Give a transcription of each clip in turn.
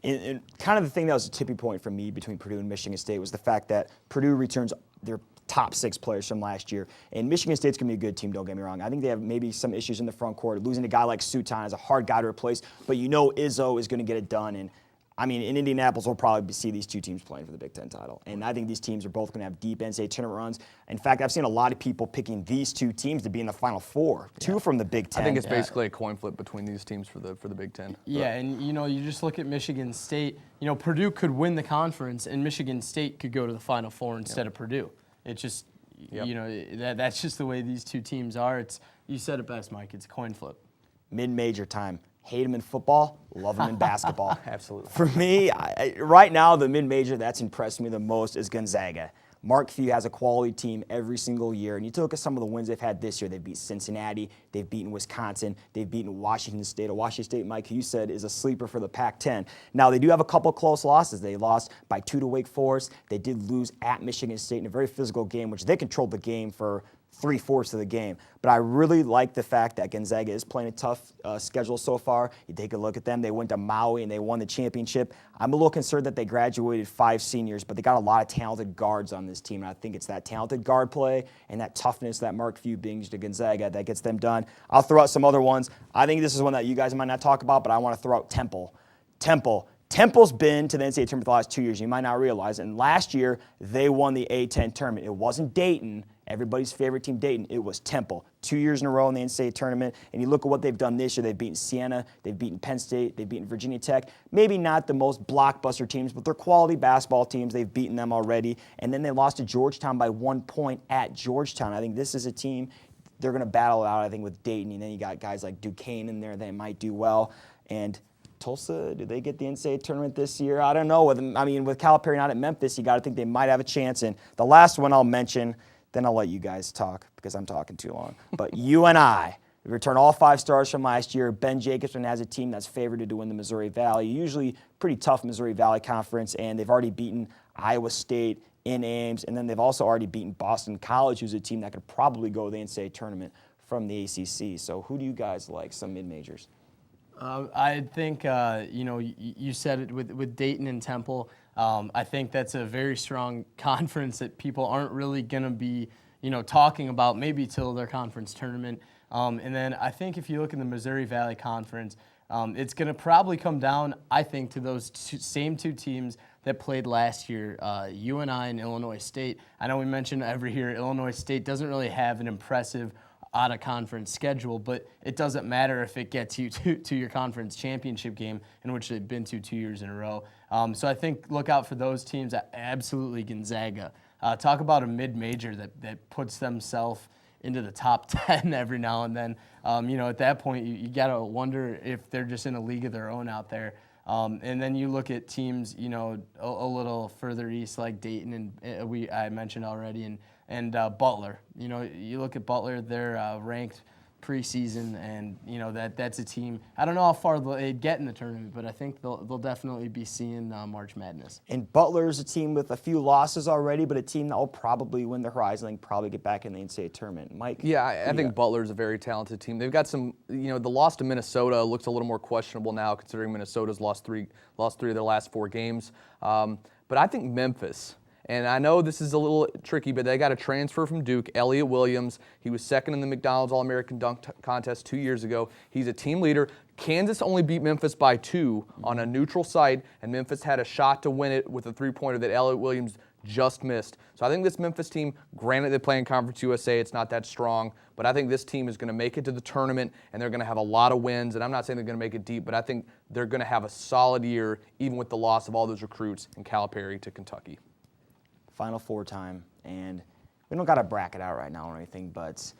And kind of the thing that was a tipping point for me between Purdue and Michigan State was the fact that Purdue returns their top 6 players from last year. And Michigan State's going to be a good team, don't get me wrong. I think they have maybe some issues in the front court. Losing a guy like Sutan is a hard guy to replace, but you know Izzo is going to get it done. And I mean, in Indianapolis, we'll probably see these two teams playing for the Big Ten title. And I think these teams are both going to have deep NCAA tournament runs. In fact, I've seen a lot of people picking these two teams to be in the Final Four, two from the Big Ten. I think it's basically a coin flip between these teams for the Big Ten. Yeah, and you just look at Michigan State. Purdue could win the conference, and Michigan State could go to the Final Four instead of Purdue. It's just, that's just the way these two teams are. You said it best, Mike. It's a coin flip. Mid-major time. Hate them in football, love them in basketball. Absolutely. For me, right now, the mid-major that's impressed me the most is Gonzaga. Mark Few has a quality team every single year, and you look at some of the wins they've had this year. They've beat Cincinnati, they've beaten Wisconsin, they've beaten Washington State. Washington State, Mike, you said, is a sleeper for the Pac-10. Now, they do have a couple close losses. They lost by 2 to Wake Forest. They did lose at Michigan State in a very physical game, which they controlled the game for 3/4 of the game. But I really like the fact that Gonzaga is playing a tough schedule so far. You take a look at them. They went to Maui and they won the championship. I'm a little concerned that they graduated 5 seniors, but they got a lot of talented guards on this team. And I think it's that talented guard play and that toughness that Mark Few brings to Gonzaga that gets them done. I'll throw out some other ones. I think this is one that you guys might not talk about, but I want to throw out Temple. Temple's been to the NCAA tournament the last 2 years. You might not realize. And last year, they won the A-10 tournament. It wasn't Dayton, everybody's favorite team, Dayton. It was Temple. 2 years in a row in the NCAA tournament. And you look at what they've done this year. They've beaten Siena. They've beaten Penn State. They've beaten Virginia Tech. Maybe not the most blockbuster teams, but they're quality basketball teams. They've beaten them already. And then they lost to Georgetown by 1 point at Georgetown. I think this is a team they're going to battle it out, I think, with Dayton. And then you got guys like Duquesne in there that might do well. And Tulsa, do they get the NCAA tournament this year? I don't know. With Calipari not at Memphis, you got to think they might have a chance. And the last one I'll mention, then I'll let you guys talk because I'm talking too long. But UNI, we return all 5 stars from last year. Ben Jacobson has a team that's favored to win the Missouri Valley. Usually pretty tough Missouri Valley Conference, and they've already beaten Iowa State in Ames, and then they've also already beaten Boston College, who's a team that could probably go to the NCAA tournament from the ACC. So who do you guys like, some mid-majors? I think, you said it with Dayton and Temple. I think that's a very strong conference that people aren't really going to be, talking about maybe till their conference tournament. And then I think if you look in the Missouri Valley Conference, it's going to probably come down, I think, to those same two teams that played last year, UNI and Illinois State. I know we mentioned every year Illinois State doesn't really have an impressive out-of-conference schedule, but it doesn't matter if it gets you to your conference championship game, in which they've been to 2 years in a row. So I think look out for those teams. Absolutely Gonzaga. Talk about a mid-major that puts themselves into the top 10 every now and then. At that point, you got to wonder if they're just in a league of their own out there. And then you look at teams, a little further east like Dayton, and I mentioned already, and Butler. You look at Butler, they're ranked preseason, and that's a team. I don't know how far they get in the tournament, but I think they'll definitely be seeing March Madness. And Butler's a team with a few losses already, but a team that will probably win the Horizon and probably get back in the NCAA tournament. Mike? Yeah, I think Butler's a very talented team. They've got some, the loss to Minnesota looks a little more questionable now, considering Minnesota's lost three of their last 4 games. But I think Memphis. And I know this is a little tricky, but they got a transfer from Duke, Elliott Williams. He was second in the McDonald's All-American Dunk Contest 2 years ago. He's a team leader. Kansas only beat Memphis by 2 on a neutral site, and Memphis had a shot to win it with a 3-pointer that Elliott Williams just missed. So I think this Memphis team, granted they play in Conference USA, it's not that strong, but I think this team is going to make it to the tournament, and they're going to have a lot of wins. And I'm not saying they're going to make it deep, but I think they're going to have a solid year, even with the loss of all those recruits in Calipari to Kentucky. Final Four time, and we don't got a bracket out right now or anything, but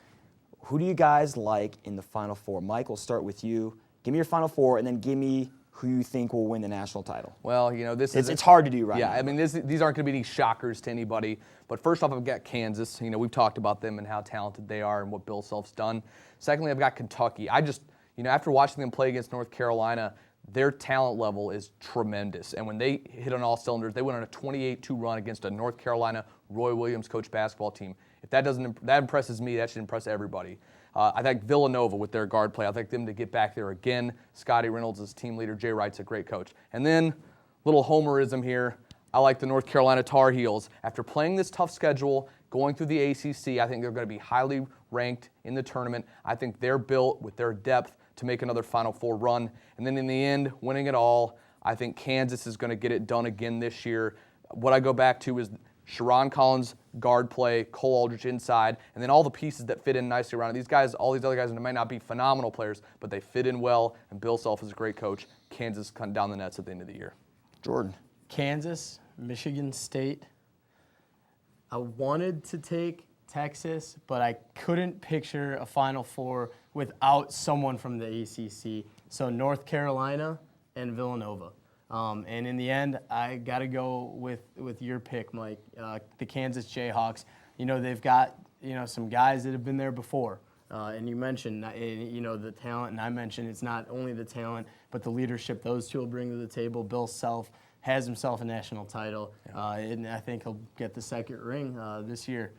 who do you guys like in the Final Four? Mike, we'll start with you. Give me your Final Four, and then give me who you think will win the national title. Well, it's hard to do right now. Yeah, I mean, these aren't going to be any shockers to anybody. But first off, I've got Kansas. We've talked about them and how talented they are and what Bill Self's done. Secondly, I've got Kentucky. After watching them play against North Carolina, their talent level is tremendous. And when they hit on all cylinders, they went on a 28-2 run against a North Carolina Roy Williams coach basketball team. If that impresses me, that should impress everybody. I think Villanova with their guard play. I think them to get back there again. Scotty Reynolds is team leader. Jay Wright's a great coach. And then little homerism here. I like the North Carolina Tar Heels. After playing this tough schedule, going through the ACC, I think they're going to be highly ranked in the tournament. I think they're built with their depth to make another Final Four run. And then in the end, winning it all, I think Kansas is going to get it done again this year. What I go back to is Sharon Collins, guard play, Cole Aldrich inside, and then all the pieces that fit in nicely around it. These guys, all these other guys might not be phenomenal players, but they fit in well, and Bill Self is a great coach. Kansas cut down the nets at the end of the year. Jordan. Kansas, Michigan State. I wanted to take Texas, but I couldn't picture a Final Four without someone from the ACC. So North Carolina and Villanova. And in the end, I got to go with your pick, Mike, the Kansas Jayhawks. You know, they've got, you know, some guys that have been there before. And you mentioned, you know, the talent, and I mentioned it's not only the talent, but the leadership those two will bring to the table. Bill Self has himself a national title, and I think he'll get the second ring this year.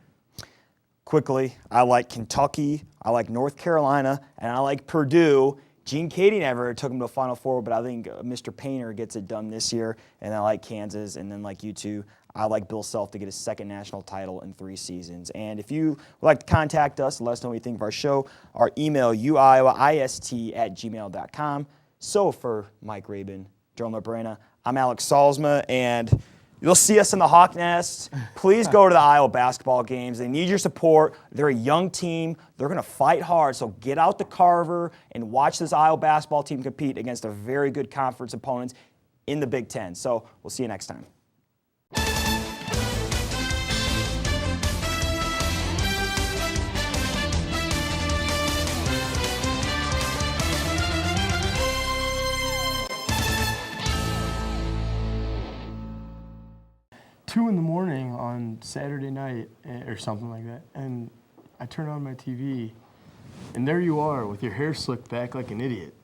Quickly, I like Kentucky, I like North Carolina, and I like Purdue. Gene Cady never took him to a Final Four, but I think Mr. Painter gets it done this year. And I like Kansas, and then like you two, I like Bill Self to get his second national title in 3 seasons. And if you would like to contact us, let us know what you think of our show. Our email, uiowaist@gmail.com. So for Mike Rabon, Jordan Loperena, I'm Alex Solsma, and you'll see us in the Hawk Nest. Please go to the Iowa basketball games. They need your support. They're a young team. They're going to fight hard. So get out the Carver and watch this Iowa basketball team compete against a very good conference opponents in the Big Ten. So we'll see you next time. 2 in the morning on Saturday night or something like that, and I turn on my TV, and there you are with your hair slicked back like an idiot.